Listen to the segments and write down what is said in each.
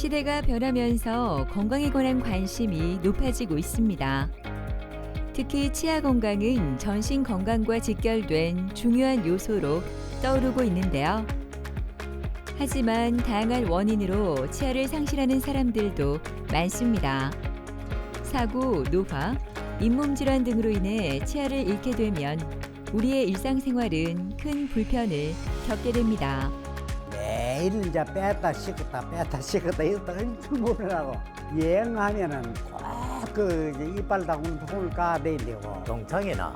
시대가 변하면서 건강에 관한 관심이 높아지고 있습니다. 특히 치아 건강은 전신 건강과 직결된 중요한 요소로 떠오르고 있는데요. 하지만 다양한 원인으로 치아를 상실하는 사람들도 많습니다. 사고, 노화, 잇몸 질환 등으로 인해 치아를 잃게 되면 우리의 일상생활은 큰 불편을 겪게 됩니다. 매일 이제 뺐다 씻었다 이것도 엄청 불편하고 여행하면은 꼭그 이빨 닦는 손을 까대야 되고 동창이나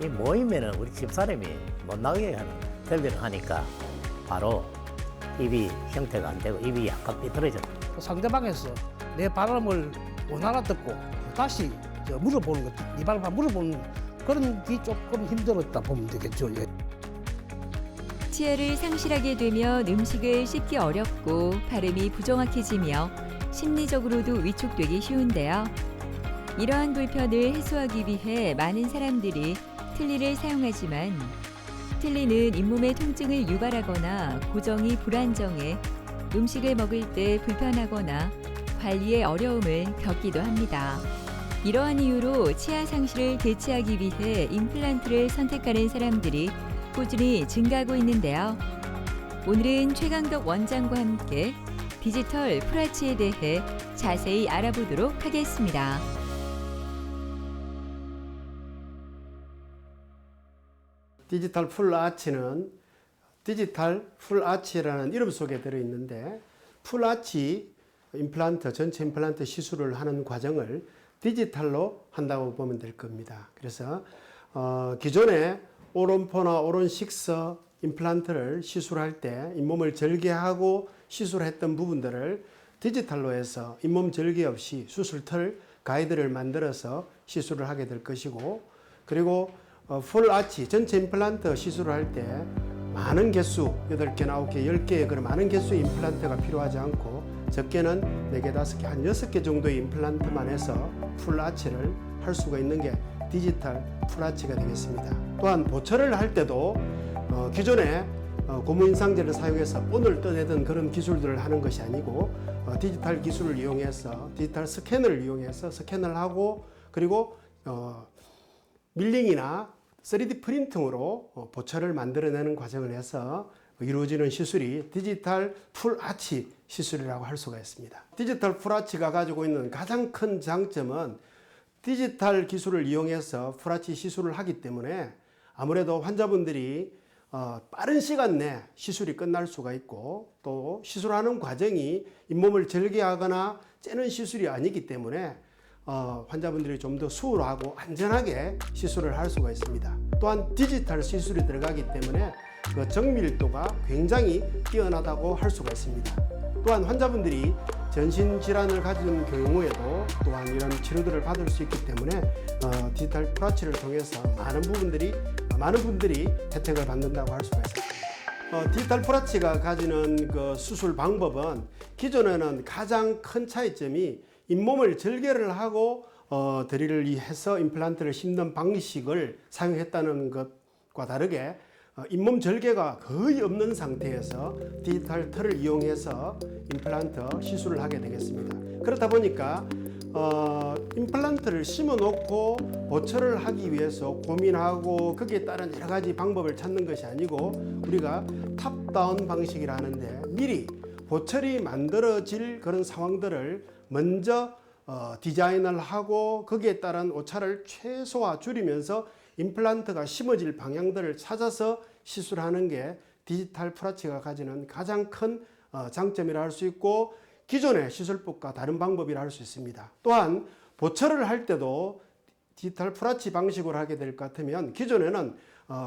이 모이면은 우리 집사람이 못 나가게 하는 설비를 하니까 바로 입이 형태가 안 되고 입이 약간 삐뚤어져. 또 상대방에서 내 발음을 못 알아듣고 다시 물어보는 것, 이 발음 물어보는 그런 게 조금 힘들었다 보면 되겠죠. 예. 치아를 상실하게 되면 음식을 씹기 어렵고 발음이 부정확해지며 심리적으로도 위축되기 쉬운데요. 이러한 불편을 해소하기 위해 많은 사람들이 틀니를 사용하지만 틀니는 잇몸의 통증을 유발하거나 고정이 불안정해 음식을 먹을 때 불편하거나 관리에 어려움을 겪기도 합니다. 이러한 이유로 치아 상실을 대체하기 위해 임플란트를 선택하는 사람들이 꾸준히 증가하고 있는데요. 오늘은 최강덕 원장과 함께 디지털 풀아치에 대해 자세히 알아보도록 하겠습니다. 디지털 풀아치는 디지털 풀아치라는 이름 속에 들어있는데 풀아치 임플란트, 전체 임플란트 시술을 하는 과정을 디지털로 한다고 보면 될 겁니다. 그래서 기존에 오론포나 오론식서 임플란트를 시술할 때 잇몸을 절개하고 시술했던 부분들을 디지털로 해서 잇몸 절개 없이 수술틀 가이드를 만들어서 시술을 하게 될 것이고, 그리고 풀아치 전체 임플란트 시술을 할 때 많은 개수 8개, 9개, 10개의 그런 많은 개수의 임플란트가 필요하지 않고 적게는 4개, 5개, 한 6개 정도의 임플란트만 해서 풀아치를 할 수가 있는 게 디지털 풀아치가 되겠습니다. 또한 보철을 할 때도 기존에 고무인상제를 사용해서 본을 떠내던 그런 기술들을 하는 것이 아니고 디지털 기술을 이용해서 디지털 스캐너를 이용해서 스캔을 하고, 그리고 밀링이나 3D 프린팅으로 보철을 만들어내는 과정을 해서 이루어지는 시술이 디지털 풀아치 시술이라고 할 수가 있습니다. 디지털 풀아치가 가지고 있는 가장 큰 장점은 디지털 기술을 이용해서 풀아치 시술을 하기 때문에 아무래도 환자분들이 빠른 시간 내 시술이 끝날 수가 있고, 또 시술하는 과정이 잇몸을 절개하거나 째는 시술이 아니기 때문에 환자분들이 좀 더 수월하고 안전하게 시술을 할 수가 있습니다. 또한 디지털 시술이 들어가기 때문에 그 정밀도가 굉장히 뛰어나다고 할 수가 있습니다. 또한 환자분들이 전신 질환을 가진 경우에도 또한 이런 치료들을 받을 수 있기 때문에 디지털 풀아치를 통해서 많은 분들이 혜택을 받는다고 할 수가 있습니다. 디지털 풀아치가 가지는 그 수술 방법은 기존에는 가장 큰 차이점이 잇몸을 절개를 하고 드릴을 해서 임플란트를 심는 방식을 사용했다는 것과 다르게 잇몸 절개가 거의 없는 상태에서 디지털 털을 이용해서 임플란트 시술을 하게 되겠습니다. 그렇다 보니까 임플란트를 심어 놓고 보철을 하기 위해서 고민하고 거기에 따른 여러 가지 방법을 찾는 것이 아니고 우리가 탑다운 방식이라 하는데 미리 보철이 만들어질 그런 상황들을 먼저 디자인을 하고 거기에 따른 오차를 최소화 줄이면서 임플란트가 심어질 방향들을 찾아서 시술하는 게 디지털 풀아치가 가지는 가장 큰 장점이라 할 수 있고, 기존의 시술법과 다른 방법이라 할 수 있습니다. 또한 보철을 할 때도 디지털 풀아치 방식으로 하게 될 것 같으면 기존에는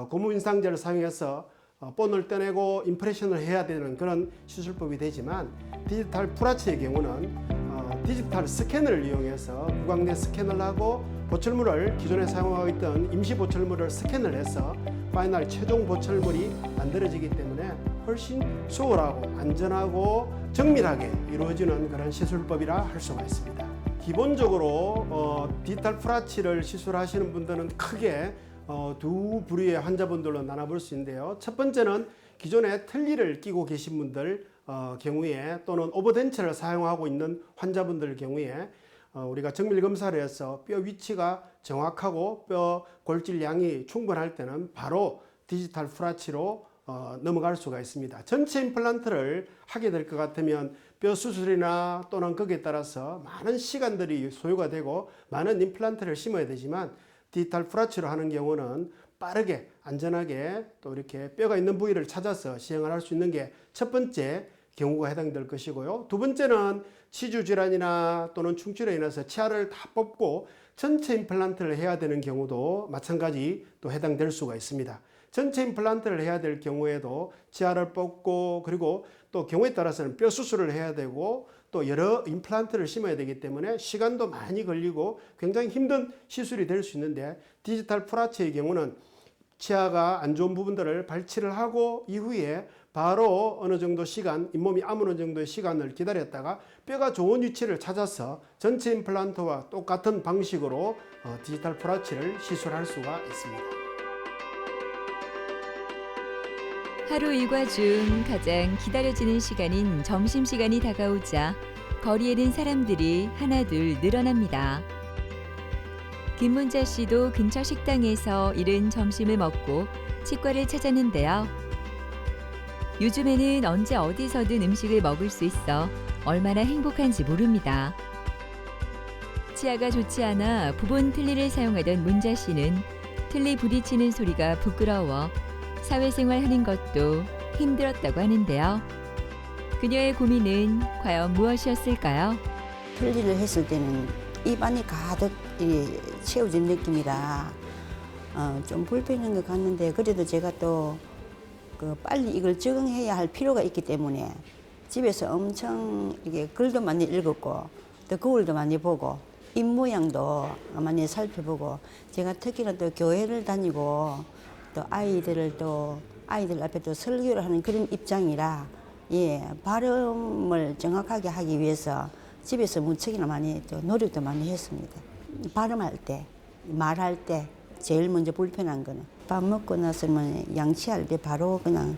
고무인상제를 사용해서 본을 떼내고 임프레션을 해야 되는 그런 시술법이 되지만, 디지털 풀아치의 경우는 디지털 스캐너를 이용해서 구강 내 스캔을 하고 보철물을 기존에 사용하고 있던 임시 보철물을 스캔을 해서 파이널 최종 보철물이 만들어지기 때문에 훨씬 수월하고 안전하고 정밀하게 이루어지는 그런 시술법이라 할 수가 있습니다. 기본적으로 디지털 풀아치를 시술하시는 분들은 크게 두 부류의 환자분들로 나눠볼 수 있는데요. 첫 번째는 기존에 틀니를 끼고 계신 분들, 경우에 또는 오버덴처를 사용하고 있는 환자분들 경우에 우리가 정밀 검사를 해서 뼈 위치가 정확하고 뼈 골질량이 충분할 때는 바로 디지털 프라치로 넘어갈 수가 있습니다. 전체 임플란트를 하게 될 것 같으면 뼈 수술이나 또는 거기에 따라서 많은 시간들이 소요가 되고 많은 임플란트를 심어야 되지만 디지털 프라치로 하는 경우는 빠르게 안전하게 또 이렇게 뼈가 있는 부위를 찾아서 시행을 할 수 있는 게 첫 번째 경우가 해당될 것이고요. 두 번째는 치주 질환이나 또는 충치로 인해서 치아를 다 뽑고 전체 임플란트를 해야 되는 경우도 마찬가지 또 해당될 수가 있습니다. 전체 임플란트를 해야 될 경우에도 치아를 뽑고 그리고 또 경우에 따라서는 뼈 수술을 해야 되고 또 여러 임플란트를 심어야 되기 때문에 시간도 많이 걸리고 굉장히 힘든 시술이 될 수 있는데 디지털 프라치의 경우는 치아가 안 좋은 부분들을 발치를 하고 이후에 바로 어느 정도 시간, 잇몸이 아무는 정도의 시간을 기다렸다가 뼈가 좋은 위치를 찾아서 전체 임플란트와 똑같은 방식으로 디지털 프라치를 시술할 수가 있습니다. 하루 일과 중 가장 기다려지는 시간인 점심시간이 다가오자 거리에는 사람들이 하나둘 늘어납니다. 김문자 씨도 근처 식당에서 이른 점심을 먹고 치과를 찾았는데요. 요즘에는 언제 어디서든 음식을 먹을 수 있어 얼마나 행복한지 모릅니다. 치아가 좋지 않아 부분 틀니를 사용하던 문자 씨는 틀니 부딪히는 소리가 부끄러워 사회생활 하는 것도 힘들었다고 하는데요. 그녀의 고민은 과연 무엇이었을까요? 틀니를 했을 때는 입안이 가득 채워진 느낌이라 좀 불편한 것 같는데 그래도 제가 또 빨리 이걸 적응해야 할 필요가 있기 때문에 집에서 엄청 이게 글도 많이 읽었고 또 거울도 많이 보고 입 모양도 많이 살펴보고 제가 특히나 또 교회를 다니고 또 아이들 앞에 또 설교를 하는 그런 입장이라 발음을 정확하게 하기 위해서 집에서 무척이나 많이 또 노력도 많이 했습니다. 발음할 때, 말할 때 제일 먼저 불편한 거는 밥 먹고 나서는 양치할 때 바로 그냥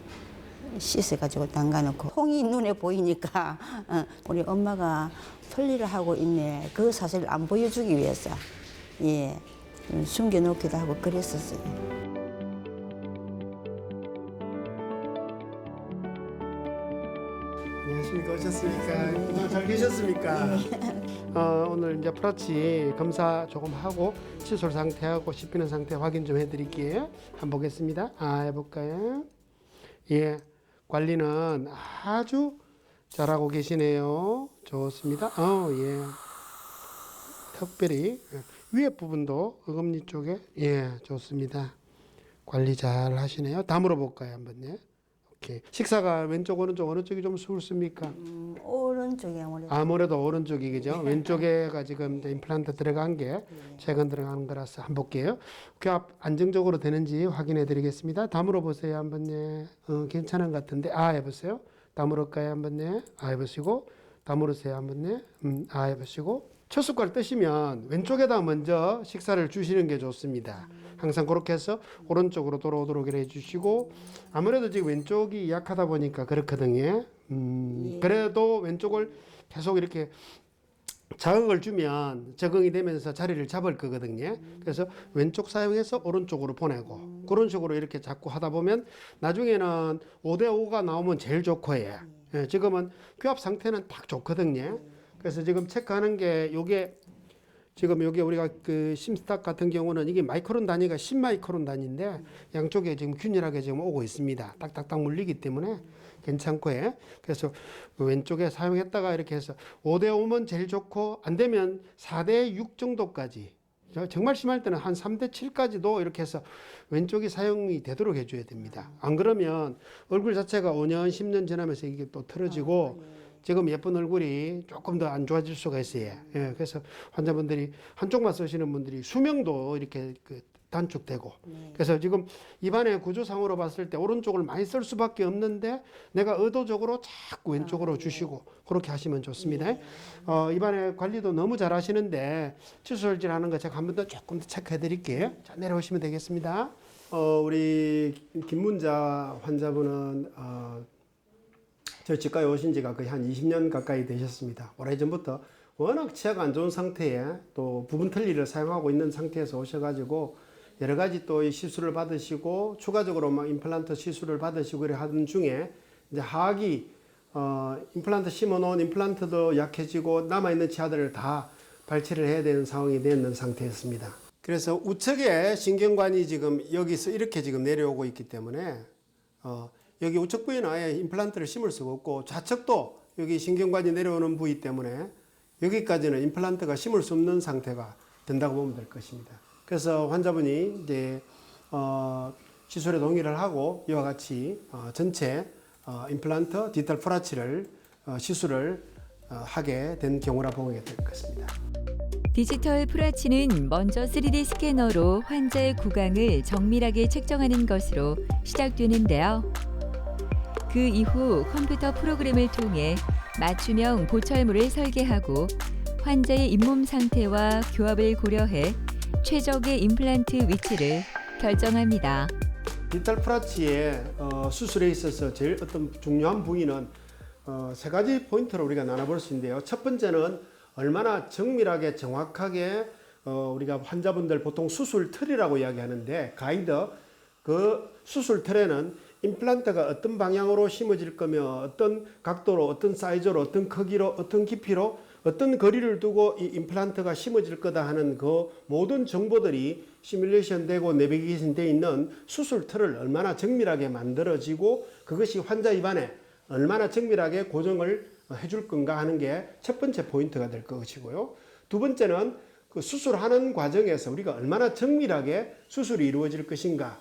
씻어가지고 담가놓고 콩이 눈에 보이니까 우리 엄마가 틀니를 하고 있네 그 사실을 안 보여주기 위해서 숨겨놓기도 하고 그랬었어요. 안녕하십니까. 오셨습니까? 오늘 잘 계셨습니까? 오늘 이제 프라치 검사 조금 하고 시술 상태하고 씹히는 상태 확인 좀 해드릴게요. 한번 보겠습니다. 해볼까요? 예, 관리는 아주 잘하고 계시네요. 좋습니다. 예. 특별히 위에 부분도 어금니 쪽에 좋습니다. 관리 잘 하시네요. 다 물어볼까요, 한번? 예. 오케이. 식사가 왼쪽 오른쪽 어느 쪽이 좀 수월습니까? 오른쪽이 아무래도. 아무래도 오른쪽이 그죠? 왼쪽에가 지금 이제 임플란트 들어간 게 최근 들어가는 거라서 한번 볼게요. 교합 안정적으로 되는지 확인해 드리겠습니다. 다 물어보세요, 한번. 예. 괜찮은 것 같은데. 해보세요. 다 물을까요, 한번. 예. 해보시고. 다 물으세요, 한번. 예. 해보시고. 첫 숟갈 뜨시면 왼쪽에다 먼저 식사를 주시는 게 좋습니다. 항상 그렇게 해서 오른쪽으로 돌아오도록 해주시고 아무래도 지금 왼쪽이 약하다 보니까 그렇거든요. 그래도 왼쪽을 계속 이렇게 자극을 주면 적응이 되면서 자리를 잡을 거거든요. 그래서 왼쪽 사용해서 오른쪽으로 보내고 그런 식으로 이렇게 자꾸 하다 보면 나중에는 5대5가 나오면 제일 좋고요. 지금은 교합 상태는 딱 좋거든요. 그래서 지금 체크하는 게 요게 지금 여기 우리가 그 심스탁 같은 경우는 이게 마이크론 단위가 10마이크론 단위인데 양쪽에 지금 균일하게 지금 오고 있습니다. 딱딱딱 물리기 때문에 괜찮고요. 그래서 왼쪽에 사용했다가 이렇게 해서 5대5면 제일 좋고 안 되면 4대6 정도까지 정말 심할 때는 한 3대7까지도 이렇게 해서 왼쪽이 사용이 되도록 해줘야 됩니다. 안 그러면 얼굴 자체가 5년, 10년 지나면서 이게 또 틀어지고 지금 예쁜 얼굴이 조금 더 안 좋아질 수가 있어요. 그래서 환자분들이 한쪽만 쓰시는 분들이 수명도 이렇게 단축되고 그래서 지금 입안의 구조상으로 봤을 때 오른쪽을 많이 쓸 수밖에 없는데 내가 의도적으로 자꾸 왼쪽으로 주시고 그렇게 하시면 좋습니다. 입안의 관리도 너무 잘 하시는데 치수혈질 하는 거 제가 한 번 더 조금 더 체크해 드릴게요. 자, 내려오시면 되겠습니다. 우리 김문자 환자분은 저 치과에 오신 지가 거의 한 20년 가까이 되셨습니다. 오래전부터 워낙 치아가 안 좋은 상태에 또 부분 틀니를 사용하고 있는 상태에서 오셔가지고 여러 가지 또 이 시술을 받으시고 추가적으로 막 임플란트 시술을 받으시고 이렇게 하던 중에 이제 하악이 임플란트 심어놓은 임플란트도 약해지고 남아있는 치아들을 다 발치를 해야 되는 상황이 되는 상태였습니다. 그래서 우측에 신경관이 지금 여기서 이렇게 지금 내려오고 있기 때문에 여기 우측 부위는 아예 임플란트를 심을 수가 없고 좌측도 여기 신경관이 내려오는 부위 때문에 여기까지는 임플란트가 심을 수 없는 상태가 된다고 보면 될 것입니다. 그래서 환자분이 이제 시술에 동의를 하고 이와 같이 전체 임플란트 디지털 프라치를 시술을 하게 된 경우라 보게 될 것입니다. 디지털 프라치는 먼저 3D 스캐너로 환자의 구강을 정밀하게 측정하는 것으로 시작되는데요. 그 이후 컴퓨터 프로그램을 통해 맞춤형 보철물을 설계하고 환자의 잇몸 상태와 교합을 고려해 최적의 임플란트 위치를 결정합니다. 디지털 프라치의 수술에 있어서 제일 어떤 중요한 부위는 세 가지 포인트로 우리가 나눠볼 수 있는데요. 첫 번째는 얼마나 정밀하게 정확하게 우리가 환자분들 보통 수술 틀이라고 이야기하는데 가이드 그 수술 틀에는 임플란트가 어떤 방향으로 심어질 거며 어떤 각도로 어떤 사이즈로 어떤 크기로 어떤 깊이로 어떤 거리를 두고 이 임플란트가 심어질 거다 하는 그 모든 정보들이 시뮬레이션 되고 내비게이션 되어 있는 수술 틀을 얼마나 정밀하게 만들어지고 그것이 환자 입안에 얼마나 정밀하게 고정을 해줄 건가 하는 게 첫 번째 포인트가 될 것이고요. 두 번째는 그 수술하는 과정에서 우리가 얼마나 정밀하게 수술이 이루어질 것인가.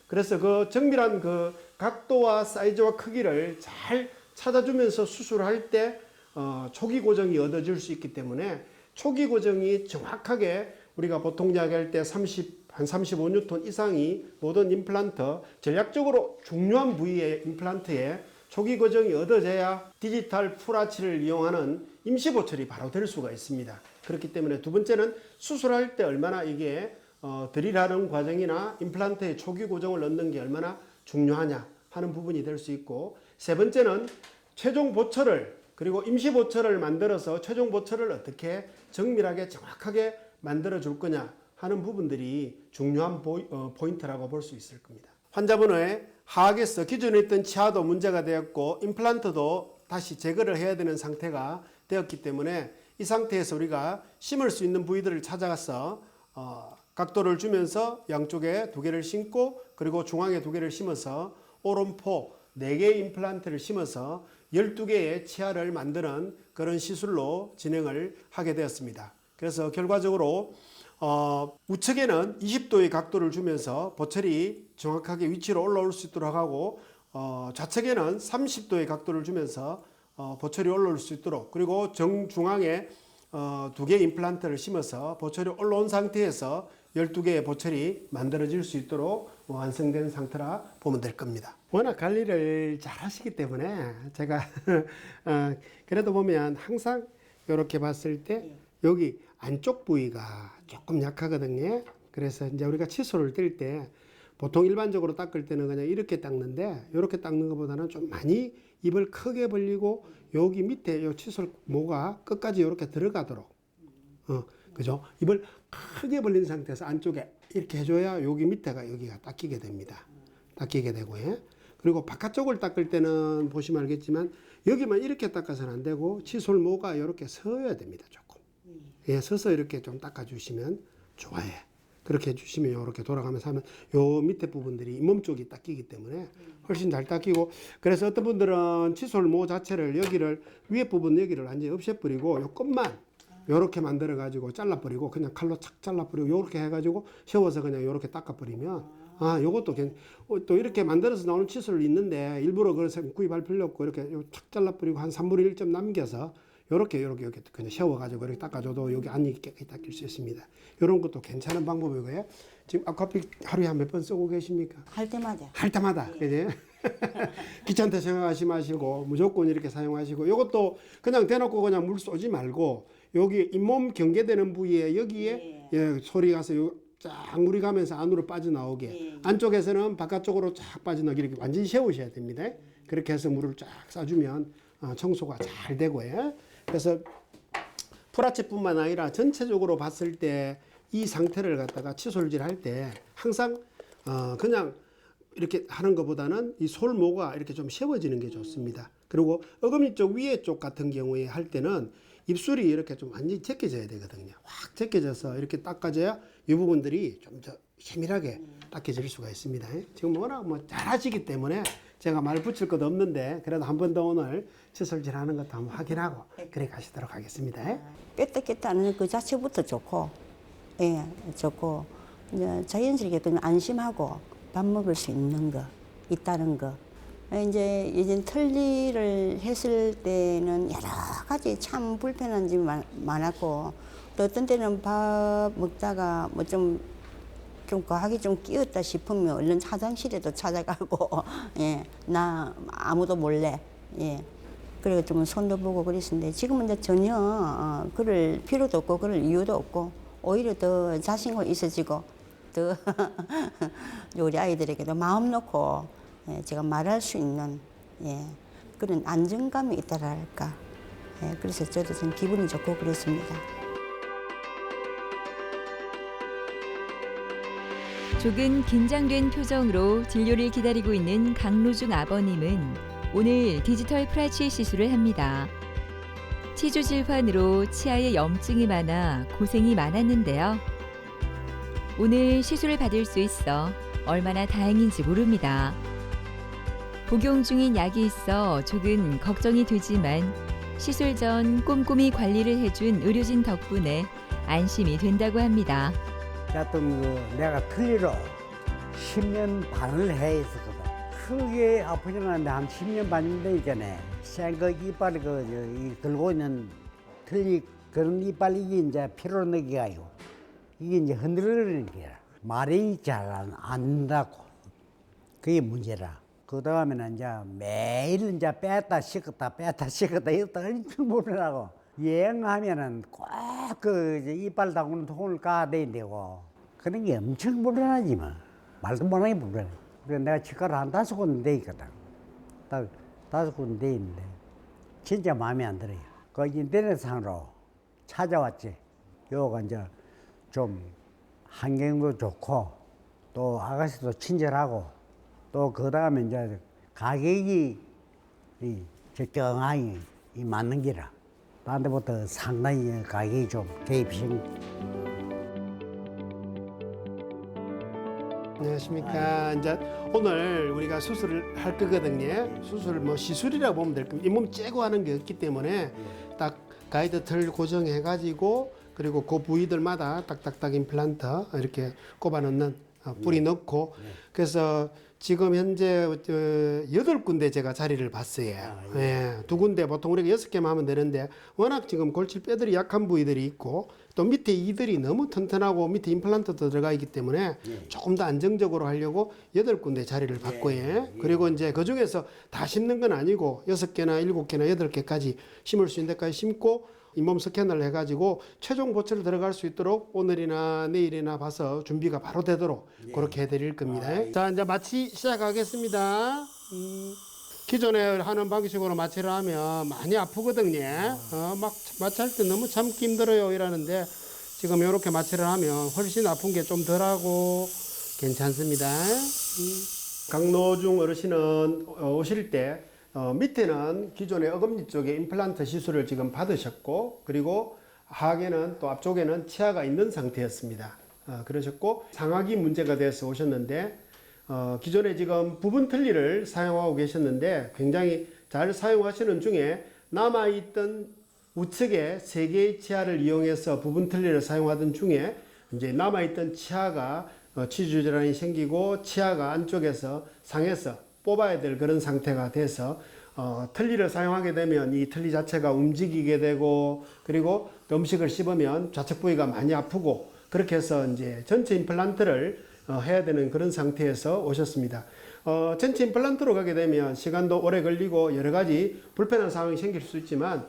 그래서 그 정밀한 그 각도와 사이즈와 크기를 잘 찾아주면서 수술할 때 초기 고정이 얻어질 수 있기 때문에 초기 고정이 정확하게 우리가 보통 이야기할 때 한 35뉴턴 이상이 모든 임플란트 전략적으로 중요한 부위의 임플란트에 초기 고정이 얻어져야 디지털 프라치를 이용하는 임시 보철이 바로 될 수가 있습니다. 그렇기 때문에 두 번째는 수술할 때 얼마나 이게 드릴하는 과정이나 임플란트의 초기 고정을 넣는 게 얼마나 중요하냐 하는 부분이 될 수 있고 세 번째는 최종 보철을 그리고 임시 보철을 만들어서 최종 보철을 어떻게 정밀하게 정확하게 만들어 줄 거냐 하는 부분들이 중요한 포인트라고 볼 수 있을 겁니다. 환자분의 하악에서 기존에 있던 치아도 문제가 되었고 임플란트도 다시 제거를 해야 되는 상태가 되었기 때문에 이 상태에서 우리가 심을 수 있는 부위들을 찾아가서 각도를 주면서 양쪽에 2개를 심고 그리고 중앙에 2개를 심어서 오른포 4개의 임플란트를 심어서 12개의 치아를 만드는 그런 시술로 진행을 하게 되었습니다. 그래서 결과적으로 우측에는 20도의 각도를 주면서 보철이 정확하게 위치로 올라올 수 있도록 하고 좌측에는 30도의 각도를 주면서 보철이 올라올 수 있도록 그리고 정중앙에 2개의 임플란트를 심어서 보철이 올라온 상태에서 12개의 보철이 만들어질 수 있도록 완성된 상태라 보면 될 겁니다. 워낙 관리를 잘 하시기 때문에 제가 그래도 보면 항상 이렇게 봤을 때 여기 안쪽 부위가 조금 약하거든요. 그래서 이제 우리가 칫솔을 뗄 때 보통 일반적으로 닦을 때는 그냥 이렇게 닦는데 이렇게 닦는 것보다는 좀 많이 입을 크게 벌리고 여기 밑에 요 칫솔 모가 끝까지 이렇게 들어가도록 그죠? 입을 크게 벌린 상태에서 안쪽에 이렇게 해줘야 여기 밑에가 여기가 닦이게 됩니다. 닦이게 되고요. 그리고 바깥쪽을 닦을 때는 보시면 알겠지만 여기만 이렇게 닦아서는 안 되고 칫솔 모가 이렇게 서야 됩니다. 조금. 예, 서서 이렇게 좀 닦아주시면 좋아요. 그렇게 해주시면 이렇게 돌아가면서 하면 요 밑에 부분들이 잇몸 쪽이 닦이기 때문에 훨씬 잘 닦이고 그래서 어떤 분들은 칫솔 모 자체를 여기를 위에 부분 여기를 완전히 없애버리고 요 끝만 요렇게 만들어 가지고 잘라버리고 그냥 칼로 착 잘라버리고 요렇게 해가지고 세워서 그냥 요렇게 닦아버리면 요것도 또 이렇게 만들어서 나오는 칫솔이 있는데 일부러 그래서 구입할 필요 없고 이렇게 착 잘라버리고 한 3분의 1점 남겨서 요렇게 그냥 세워가지고 이렇게 닦아줘도 여기 안이 깨끗이 닦일 수 있습니다. 요런 것도 괜찮은 방법이고요. 지금 아쿠아픽 하루에 한 몇 번 쓰고 계십니까? 할 때마다. 할 때마다, 그지? 귀찮다 생각하지 마시고 무조건 이렇게 사용하시고 요것도 그냥 대놓고 그냥 물 쏘지 말고 여기 잇몸 경계되는 부위에 여기에 소리 가서 쫙 물이 가면서 안으로 빠져나오게 안쪽에서는 바깥쪽으로 쫙 빠져나오게 이렇게 완전히 세우셔야 됩니다. 그렇게 해서 물을 쫙 쏴주면 청소가 잘 되고, 그래서 풀아치뿐만 아니라 전체적으로 봤을 때 이 상태를 갖다가 칫솔질 할 때 항상 그냥 이렇게 하는 것보다는 이 솔모가 이렇게 좀 세워지는 게 좋습니다. 그리고 어금니 쪽 위에 쪽 같은 경우에 할 때는 입술이 이렇게 좀 완전히 제껴져야 되거든요. 확 제껴져서 이렇게 닦아줘야 이 부분들이 좀 더 세밀하게 닦여질 수가 있습니다. 지금 워낙 뭐 잘하시기 때문에 제가 말 붙일 것도 없는데 그래도 한 번 더 오늘 칫솔질 하는 것도 한번 확인하고 그래 가시도록 하겠습니다. 뺐다 꼈다 하는 그 자체부터 좋고, 예, 좋고, 이제 자연스럽게 좀 안심하고 밥 먹을 수 있는 거, 있다는 거. 이제 예전 틀니를 했을 때는 여러 가지 참 불편한 점이 많았고, 또 어떤 때는 밥 먹다가 뭐 좀 과하게 좀 끼었다 싶으면 얼른 화장실에도 찾아가고, 예, 나 아무도 몰래, 예. 그리고 좀 손도 보고 그랬는데 지금은 이제 전혀 그럴 필요도 없고 그럴 이유도 없고 오히려 더 자신감 있어지고 더 우리 아이들에게도 마음 놓고 예, 제가 말할 수 있는 예, 그런 안정감이 있다랄까. 예, 그래서 저도 좀 기분이 좋고 그렇습니다. 조금 긴장된 표정으로 진료를 기다리고 있는 강노중 아버님은 오늘 디지털 프라치 시술을 합니다. 치주 질환으로 치아에 염증이 많아 고생이 많았는데요. 오늘 시술을 받을 수 있어 얼마나 다행인지 모릅니다. 복용 중인 약이 있어 조금 걱정이 되지만 시술 전 꼼꼼히 관리를 해준 의료진 덕분에 안심이 된다고 합니다. 하여튼 내가 틀니로 10년 반을 해 있었거든. 크게 아프지는 않는데 한 10년 반인데 이전에 생그 이빨 이 들고 있는 틀니 그런 이빨 이게 이제 피로 넣기가요. 이게 이제 흔들리는 게라. 말이 잘 안 나고 그게 문제라. 그 다음에는 이제 매일 이제 뺐다 씻었다 이랬다 엄청 불편하고 여행하면은 꼭 이빨 닦는 통을 까대야 되고 그런 게 엄청 불편하지 뭐. 말도 못하게 불편해. 그래서 내가 치과를 한 5군데 돼 있거든. 딱 5군데 돼 있는데 진짜 마음에 안 들어요. 그 인터넷상으로 찾아왔지. 요가 이제 좀 환경도 좋고 또 아가씨도 친절하고 또 그 다음에 이제 가격이 적정하게 맞는 기라. 딴 데부터 상당히 가격이 좀 개입신. 안녕하십니까. 이제 오늘 우리가 수술을 할 거거든요. 수술 뭐 시술이라고 보면 될 겁니다. 잇몸 째고 하는 게 없기 때문에 딱 가이드 틀 고정해 가지고 그리고 그 부위들마다 딱딱딱 임플란트 이렇게 꼽아 넣는 뿌리 넣고 그래서 지금 현재 8군데 제가 자리를 봤어요. 예, 2군데 보통 우리가 6개만 하면 되는데 워낙 지금 골칠 뼈들이 약한 부위들이 있고 또 밑에 이들이 너무 튼튼하고 밑에 임플란트도 들어가 있기 때문에 조금 더 안정적으로 하려고 8군데 자리를 봤고요. 그리고 이제 그 중에서 다 심는 건 아니고 6개나 7개나 8개까지 심을 수 있는 데까지 심고 잇몸 스캐너를 해가지고 최종 보철 들어갈 수 있도록 오늘이나 내일이나 봐서 준비가 바로 되도록 그렇게 해드릴 겁니다. 자, 이제 마취 시작하겠습니다. 기존에 하는 방식으로 마취를 하면 많이 아프거든요. 막 마취할 때 너무 참기 힘들어요 이러는데 지금 이렇게 마취를 하면 훨씬 아픈 게 좀 덜하고 괜찮습니다. 강노중 어르신은 오실 때 밑에는 기존의 어금니 쪽에 임플란트 시술을 지금 받으셨고 그리고 하악에는 또 앞쪽에는 치아가 있는 상태였습니다. 그러셨고 상악이 문제가 돼서 오셨는데 기존에 지금 부분 틀니를 사용하고 계셨는데 굉장히 잘 사용하시는 중에 남아있던 우측에 3개의 치아를 이용해서 부분 틀니를 사용하던 중에 이제 남아있던 치아가 치주 질환이 생기고 치아가 안쪽에서 상해서 뽑아야 될 그런 상태가 돼서 틀니를 사용하게 되면 이 틀니 자체가 움직이게 되고 그리고 음식을 씹으면 좌측 부위가 많이 아프고 그렇게 해서 이제 전체 임플란트를 해야 되는 그런 상태에서 오셨습니다. 전체 임플란트로 가게 되면 시간도 오래 걸리고 여러 가지 불편한 상황이 생길 수 있지만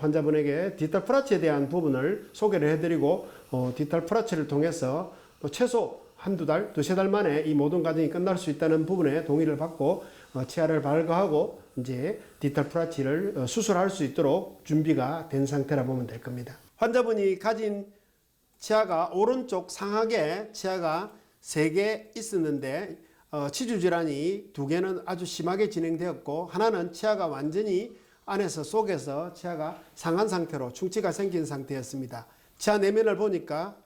환자분에게 디지털 프라치에 대한 부분을 소개를 해드리고 디지털 프라치를 통해서 최소 한두 달, 두세 달 만에 이 모든 과정이 끝날 수 있다는 부분에 동의를 받고 치아를 발과하고 이제 디지털 풀아치를 수술할 수 있도록 준비가 된 상태라 보면 될 겁니다. 환자분이 가진 치아가 오른쪽 상하게 치아가 3개 있었는데 치주 질환이 2개는 아주 심하게 진행되었고 하나는 치아가 완전히 안에서 속에서 치아가 상한 상태로 충치가 생긴 상태였습니다. 치아 내면을 보니까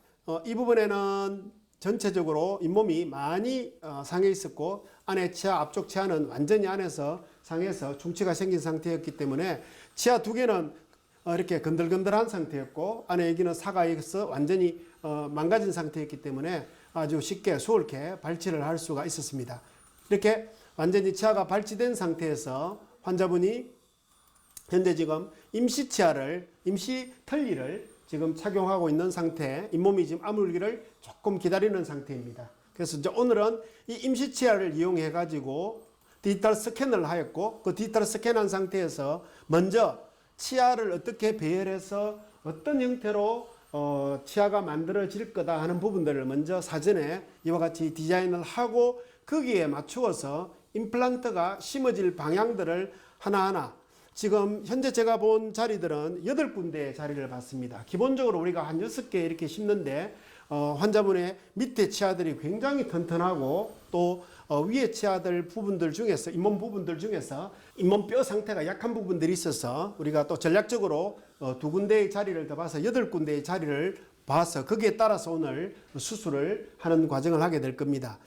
이 부분에는 전체적으로 잇몸이 많이 상해 있었고 안에 치아 앞쪽 치아는 완전히 안에서 상해서 충치가 생긴 상태였기 때문에 치아 2개는 이렇게 건들건들한 상태였고 안에 여기는 사가에서 완전히 망가진 상태였기 때문에 아주 쉽게 수월케 발치를 할 수가 있었습니다. 이렇게 완전히 치아가 발치된 상태에서 환자분이 현재 지금 임시 치아를, 임시 털리를 지금 착용하고 있는 상태, 잇몸이 지금 아물기를 조금 기다리는 상태입니다. 그래서 이제 오늘은 이 임시 치아를 이용해 가지고 디지털 스캔을 하였고 그 디지털 스캔한 상태에서 먼저 치아를 어떻게 배열해서 어떤 형태로 치아가 만들어질 거다 하는 부분들을 먼저 사전에 이와 같이 디자인을 하고 거기에 맞추어서 임플란트가 심어질 방향들을 하나하나 지금 현재 제가 본 자리들은 8군데의 자리를 봤습니다. 기본적으로 우리가 한 6개 이렇게 심는데 환자분의 밑에 치아들이 굉장히 튼튼하고 또 위에 치아들 부분들 중에서 잇몸 부분들 중에서 잇몸 뼈 상태가 약한 부분들이 있어서 우리가 또 전략적으로 2군데의 자리를 더 봐서 8군데의 자리를 봐서 거기에 따라서 오늘 수술을 하는 과정을 하게 될 겁니다.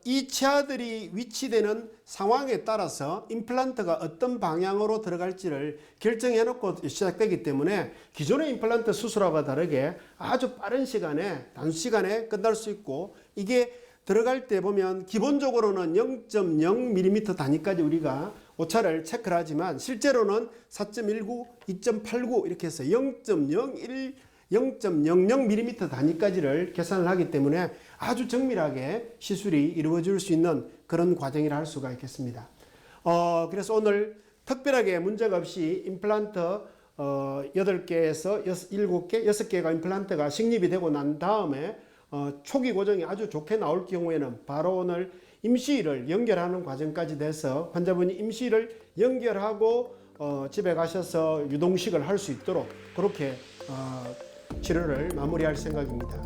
이 치아들이 위치되는 상황에 따라서 임플란트가 어떤 방향으로 들어갈지를 결정해 놓고 시작되기 때문에 기존의 임플란트 수술하고 다르게 아주 빠른 시간에 단시간에 끝날 수 있고 이게 들어갈 때 보면 기본적으로는 0.0mm 단위까지 우리가 오차를 체크를 하지만 실제로는 4.19, 2.89 이렇게 해서 0.01 0.00mm 단위까지를 계산을 하기 때문에 아주 정밀하게 시술이 이루어질 수 있는 그런 과정이라 할 수가 있겠습니다. 그래서 오늘 특별하게 문제가 없이 임플란트 8개에서 7개, 6개가 임플란트가 식립이 되고 난 다음에 초기 고정이 아주 좋게 나올 경우에는 바로 오늘 임시를 연결하는 과정까지 돼서 환자분이 임시를 연결하고 집에 가셔서 유동식을 할 수 있도록 그렇게 치료를 마무리할 생각입니다.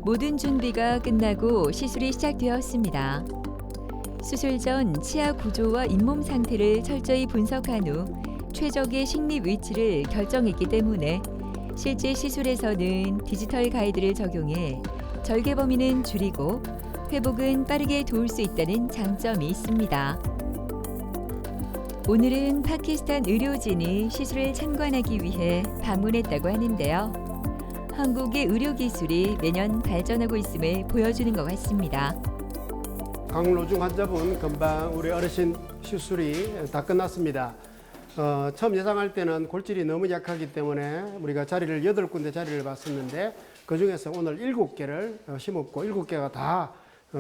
모든 준비가 끝나고 시술이 시작되었습니다. 수술 전 치아 구조와 잇몸 상태를 철저히 분석한 후 최적의 식립 위치를 결정했기 때문에 실제 시술에서는 디지털 가이드를 적용해 절개 범위는 줄이고 회복은 빠르게 도울 수 있다는 장점이 있습니다. 오늘은 파키스탄 의료진이 시술을 참관하기 위해 방문했다고 하는데요. 한국의 의료 기술이 매년 발전하고 있음을 보여주는 것 같습니다. 강로중 환자분 금방 우리 어르신 시술이 다 끝났습니다. 처음 예상할 때는 골질이 너무 약하기 때문에 우리가 자리를 8군데 자리를 봤었는데 그중에서 오늘 7개를 심었고 7개가 다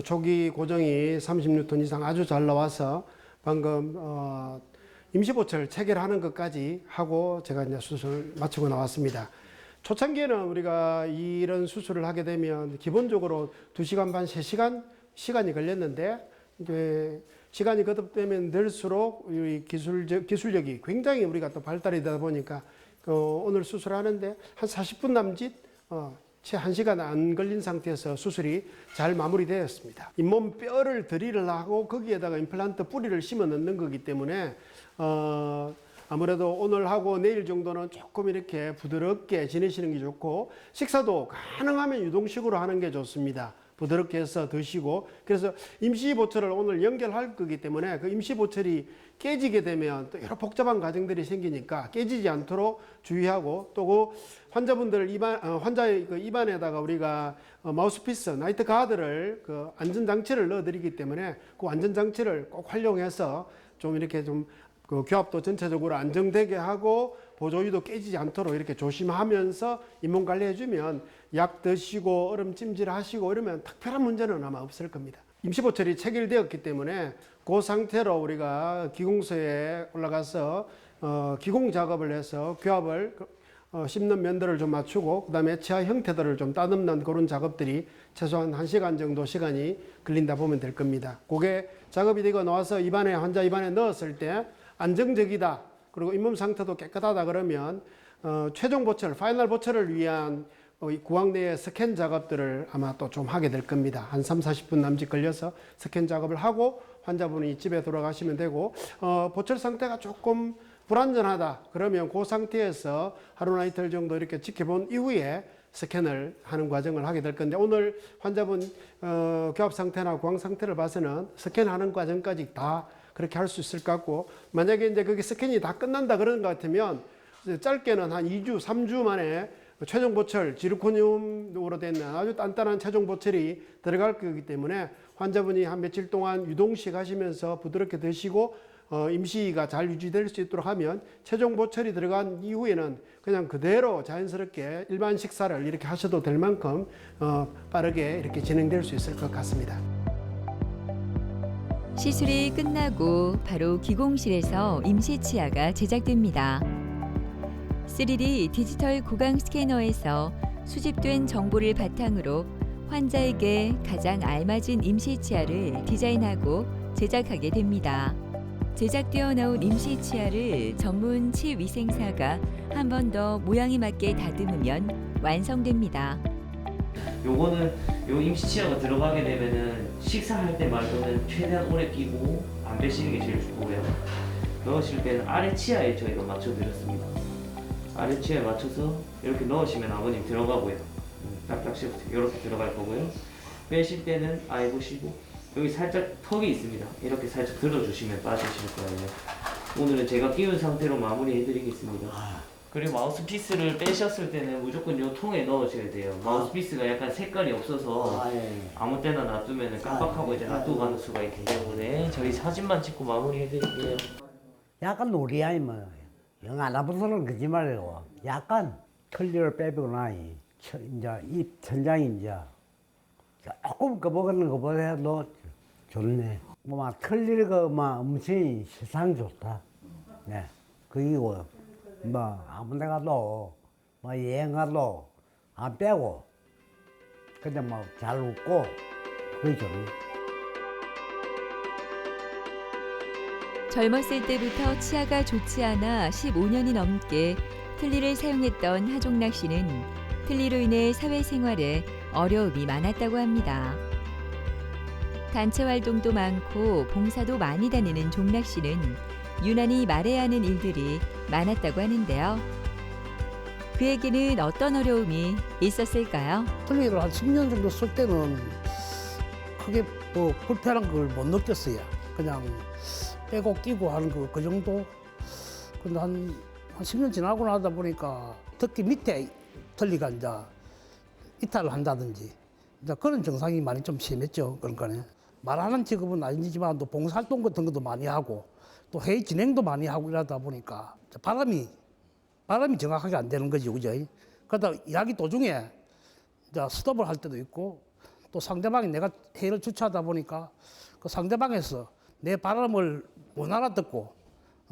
초기 고정이 30N 이상 아주 잘 나와서 방금 임시보철 체결하는 것까지 하고 제가 이제 수술을 마치고 나왔습니다. 초창기에는 우리가 이런 수술을 하게 되면 기본적으로 2시간 반, 3시간 시간이 걸렸는데 이제 시간이 거듭되면 될수록 기술력이 굉장히 우리가 또 발달이 되다 보니까 오늘 수술하는데 한 40분 남짓 채 1시간 안 걸린 상태에서 수술이 잘 마무리되었습니다. 잇몸 뼈를 드릴을 하고 거기에다가 임플란트 뿌리를 심어 넣는 거기 때문에 아무래도 오늘 하고 내일 정도는 조금 이렇게 부드럽게 지내시는 게 좋고 식사도 가능하면 유동식으로 하는 게 좋습니다. 부드럽게 해서 드시고 그래서 임시보철을 오늘 연결할 거기 때문에 그 임시보철이 깨지게 되면 또 여러 복잡한 과정들이 생기니까 깨지지 않도록 주의하고 또 그 환자분들 환자의 그 입안에다가 우리가 마우스피스, 나이트 가드를 그 안전장치를 넣어드리기 때문에 그 안전장치를 꼭 활용해서 좀 이렇게 좀 그 교합도 전체적으로 안정되게 하고 보조유도 깨지지 않도록 이렇게 조심하면서 잇몸 관리해주면 약 드시고 얼음 찜질 하시고 이러면 특별한 문제는 아마 없을 겁니다. 임시보철이 체결되었기 때문에 그 상태로 우리가 기공소에 올라가서 기공 작업을 해서 교합을 씹는 면들을 좀 맞추고 그다음에 치아 형태들을 좀 따듬는 그런 작업들이 최소한 1시간 정도 시간이 걸린다 보면 될 겁니다. 그게 작업이 되고 나와서 환자 입안에 넣었을 때 안정적이다. 그리고 잇몸 상태도 깨끗하다 그러면 최종 보철, 파이널 보철을 위한 구강 내의 스캔 작업들을 아마 또 좀 하게 될 겁니다. 한 3, 40분 남짓 걸려서 스캔 작업을 하고 환자분이 집에 돌아가시면 되고 보철 상태가 조금 불안전하다 그러면 그 상태에서 하루나 이틀 정도 이렇게 지켜본 이후에 스캔을 하는 과정을 하게 될 건데 오늘 환자분 교합 상태나 구강 상태를 봐서는 스캔하는 과정까지 다 그렇게 할 수 있을 것 같고 만약에 이제 그게 스캔이 다 끝난다 그런 것 같으면 짧게는 한 2주, 3주 만에 최종 보철, 지르코늄으로 된 아주 단단한 최종 보철이 들어갈 거기 때문에 환자분이 한 며칠 동안 유동식 하시면서 부드럽게 드시고 임시가 잘 유지될 수 있도록 하면 최종 보철이 들어간 이후에는 그냥 그대로 자연스럽게 일반 식사를 이렇게 하셔도 될 만큼 빠르게 이렇게 진행될 수 있을 것 같습니다. 시술이 끝나고 바로 기공실에서 임시 치아가 제작됩니다. 3D 디지털 구강 스캐너에서 수집된 정보를 바탕으로 환자에게 가장 알맞은 임시 치아를 디자인하고 제작하게 됩니다. 제작되어 나온 임시 치아를 전문 치위생사가 한 번 더 모양에 맞게 다듬으면 완성됩니다. 요거는 요 임시 치아가 들어가게 되면은 식사할 때 말고는 최대한 오래 끼고 안 빼시는 게 제일 좋고요. 넣으실 때는 아래 치아에 저희가 맞춰드렸습니다. 아래 치아에 맞춰서 이렇게 넣으시면 아버님 들어가고요. 딱딱 씹으세요. 이렇게 들어갈 거고요. 빼실 때는 아예 보시고 여기 살짝 턱이 있습니다. 이렇게 살짝 들어주시면 빠지실 거예요. 오늘은 제가 끼운 상태로 마무리 해드리겠습니다. 그리고 마우스피스를 빼셨을 때는 무조건 이 통에 넣으셔야 돼요. 마우스피스가 약간 색깔이 없어서 아무 때나 놔두면 깜빡하고 이제 놔두고 가는 수가 있기 때문에 저희 사진만 찍고 마무리 해드릴게요. 약간 우리 아이 뭐 영 알아보서는 거짓말이고 약간 털리를 빼거나 이제 입 천장이 이제 조금 꺼보는 것보다도 좋네. 뭐막 털리가 막 엄청 세상 좋다. 네, 그리고 뭐 아무 데 가도 뭐 여행 가도 안 빼고 그냥 뭐 잘 웃고 그게 좋네. 젊었을 때부터 치아가 좋지 않아 15년이 넘게 틀니를 사용했던 하종락 씨는 틀니로 인해 사회생활에 어려움이 많았다고 합니다. 단체 활동도 많고 봉사도 많이 다니는 종락 씨는 유난히 말해야 하는 일들이 많았다고 하는데요. 그에게는 어떤 어려움이 있었을까요? 틀니를 한 10년 정도 쓸 때는 크게 뭐 불편한 걸 못 느꼈어요. 그냥 빼고 끼고 하는 그 정도. 근데 한 10년 지나고 나다 보니까 특히 밑에 틀니가 이제 이탈을 한다든지 이제 그런 증상이 많이 좀 심했죠. 그러니까 말하는 직업은 아니지만 또 봉사활동 같은 것도 많이 하고 또 회의 진행도 많이 하고 이러다 보니까 바람이 정확하게 안 되는 거지, 그죠? 그러다 이야기 도중에 이제 스톱을 할 때도 있고 또 상대방이 내가 회의를 주최하다 보니까 그 상대방에서 내 발음을 못 알아듣고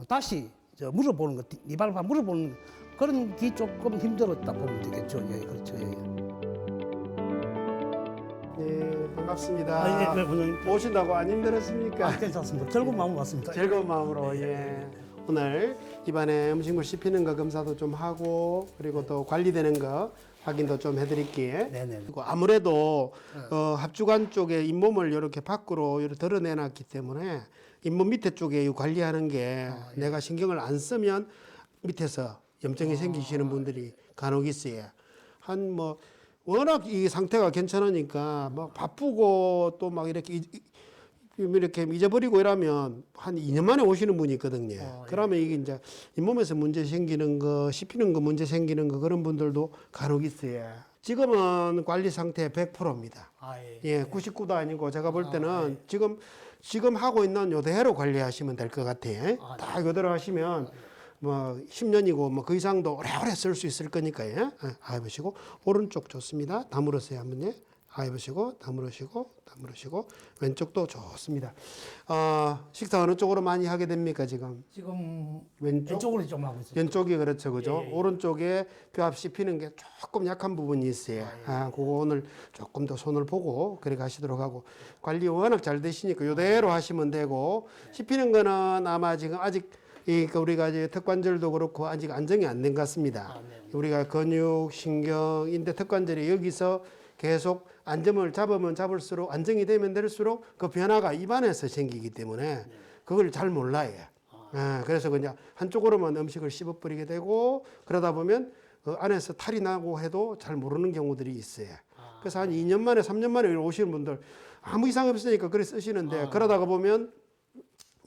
다시 물어보는 거, 네 발음 물어보는 그런 게 조금 힘들었다 보면 되겠죠. 예, 그렇죠. 예. 네, 반갑습니다. 아, 예, 원장님. 오신다고 안 힘들었습니까? 괜찮습니다. 즐거운 마음으로 왔습니다. 즐거운 마음으로 예. 오늘 입안에 음식물 씹히는 거 검사도 좀 하고 그리고 또 관리되는 거 확인도 좀 해드릴게요. 네네. 그리고 아무래도 합주관 쪽에 잇몸을 이렇게 밖으로 이렇게 드러내놨기 때문에 잇몸 밑에 쪽에 이 관리하는 게 내가 신경을 안 쓰면 밑에서 염증이 생기시는 분들이 간혹 있어요. 한 뭐 워낙 이 상태가 괜찮으니까 막 바쁘고 또 막 이렇게 잊어버리고 이러면 한 2년 만에 오시는 분이 있거든요. 그러면 이게 이제 잇몸에서 문제 생기는 거, 씹히는 거 문제 생기는 거 그런 분들도 간혹 있어요. 지금은 관리 상태 100%입니다. 예, 99도 아니고 제가 볼 때는 지금 하고 있는 요대로 관리하시면 될 것 같아요. 다 요대로 하시면 뭐 10년이고 뭐 그 이상도 오래오래 쓸 수 있을 거니까요. 아, 보시고 오른쪽 좋습니다. 다물으세요 한번. 해보시고 다물으시고 왼쪽도 좋습니다. 식사 어느 쪽으로 많이 하게 됩니까 지금? 지금 왼쪽? 왼쪽으로 좀 하고 있어요. 왼쪽이 그렇죠, 그죠? 예. 오른쪽에 교합 씹히는 게 조금 약한 부분이 있어요. 그거 오늘 조금 더 손을 보고 그래 가시도록 하고 관리 워낙 잘 되시니까 이대로 하시면 되고 씹히는 거는 아마 지금 아직 우리가 이제 턱관절도 그렇고 아직 안정이 안 된 것 같습니다. 우리가 근육, 신경, 인대, 턱관절이 여기서 계속 안정을 잡으면 잡을수록 안정이 되면 될수록 그 변화가 입안에서 생기기 때문에 그걸 잘 몰라요. 그래서 그냥 한쪽으로만 음식을 씹어버리게 되고 그러다 보면 그 안에서 탈이 나고 해도 잘 모르는 경우들이 있어요. 그래서 한 2년 만에 3년 만에 오시는 분들 아무 이상 없으니까 그래 쓰시는데 그러다가 보면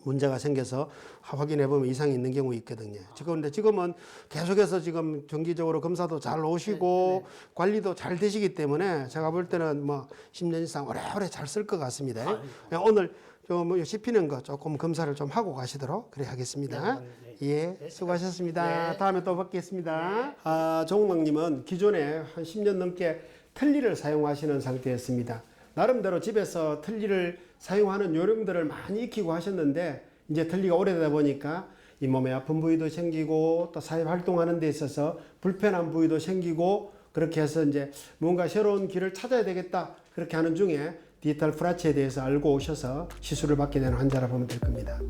문제가 생겨서 확인해 보면 이상이 있는 경우 있거든요. 근데 지금은 계속해서 지금 정기적으로 검사도 잘 오시고 관리도 잘 되시기 때문에 제가 볼 때는 뭐 10년 이상 오래오래 잘 쓸 것 같습니다. 오늘 좀 씹히는 거 조금 검사를 좀 하고 가시도록 그래 하겠습니다. 예, 수고하셨습니다. 다음에 또 뵙겠습니다. 정웅왕님은 기존에 한 10년 넘게 틀니를 사용하시는 상태였습니다. 나름대로 집에서 틀니를 사용하는 요령들을 많이 익히고 하셨는데 이제 틀니가 오래되다 보니까 이 몸에 아픈 부위도 생기고 또 사회 활동하는 데 있어서 불편한 부위도 생기고 그렇게 해서 이제 뭔가 새로운 길을 찾아야 되겠다 그렇게 하는 중에 디지털 프라치에 대해서 알고 오셔서 시술을 받게 되는 환자라 보면 될 겁니다.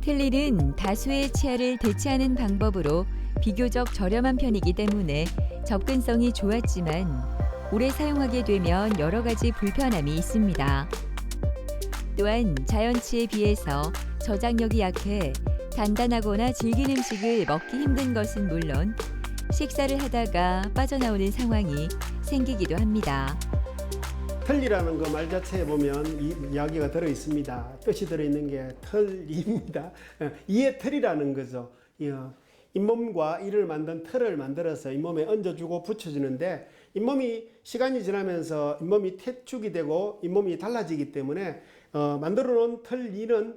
틀니는 다수의 치아를 대체하는 방법으로 비교적 저렴한 편이기 때문에 접근성이 좋았지만 오래 사용하게 되면 여러 가지 불편함이 있습니다. 또한 자연치에 비해서 저장력이 약해 단단하거나 질긴 음식을 먹기 힘든 것은 물론 식사를 하다가 빠져나오는 상황이 생기기도 합니다. 틀니라는 거 말 자체에 보면 이야기가 들어 있습니다. 뜻이 들어 있는 게 털입니다. 이의 틀이라는 거죠. 잇몸과 이를 만든 틀을 만들어서 잇몸에 얹어주고 붙여주는데 잇몸이 시간이 지나면서 잇몸이 퇴축이 되고 잇몸이 달라지기 때문에 만들어 놓은 틀니는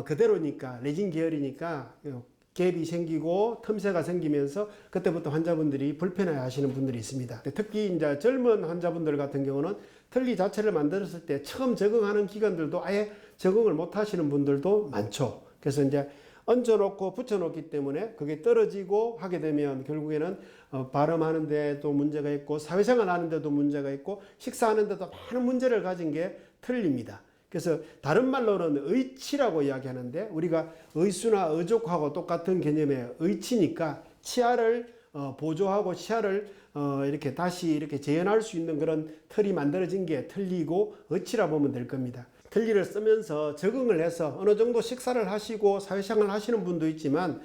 그대로니까 레진 계열이니까 갭이 생기고 틈새가 생기면서 그때부터 환자분들이 불편해 하시는 분들이 있습니다. 특히 이제 젊은 환자분들 같은 경우는 틀니 자체를 만들었을 때 처음 적응하는 기간들도 아예 적응을 못 하시는 분들도 많죠. 그래서 이제 얹어놓고 붙여놓기 때문에 그게 떨어지고 하게 되면 결국에는 발음하는 데도 문제가 있고 사회생활 하는 데도 문제가 있고 식사하는 데도 많은 문제를 가진 게 틀니입니다. 그래서 다른 말로는 의치라고 이야기하는데 우리가 의수나 의족하고 똑같은 개념의 의치니까 치아를 보조하고 치아를 이렇게 다시 이렇게 재현할 수 있는 그런 털이 만들어진 게 틀니고 의치라 보면 될 겁니다. 틀니를 쓰면서 적응을 해서 어느 정도 식사를 하시고 사회생활을 하시는 분도 있지만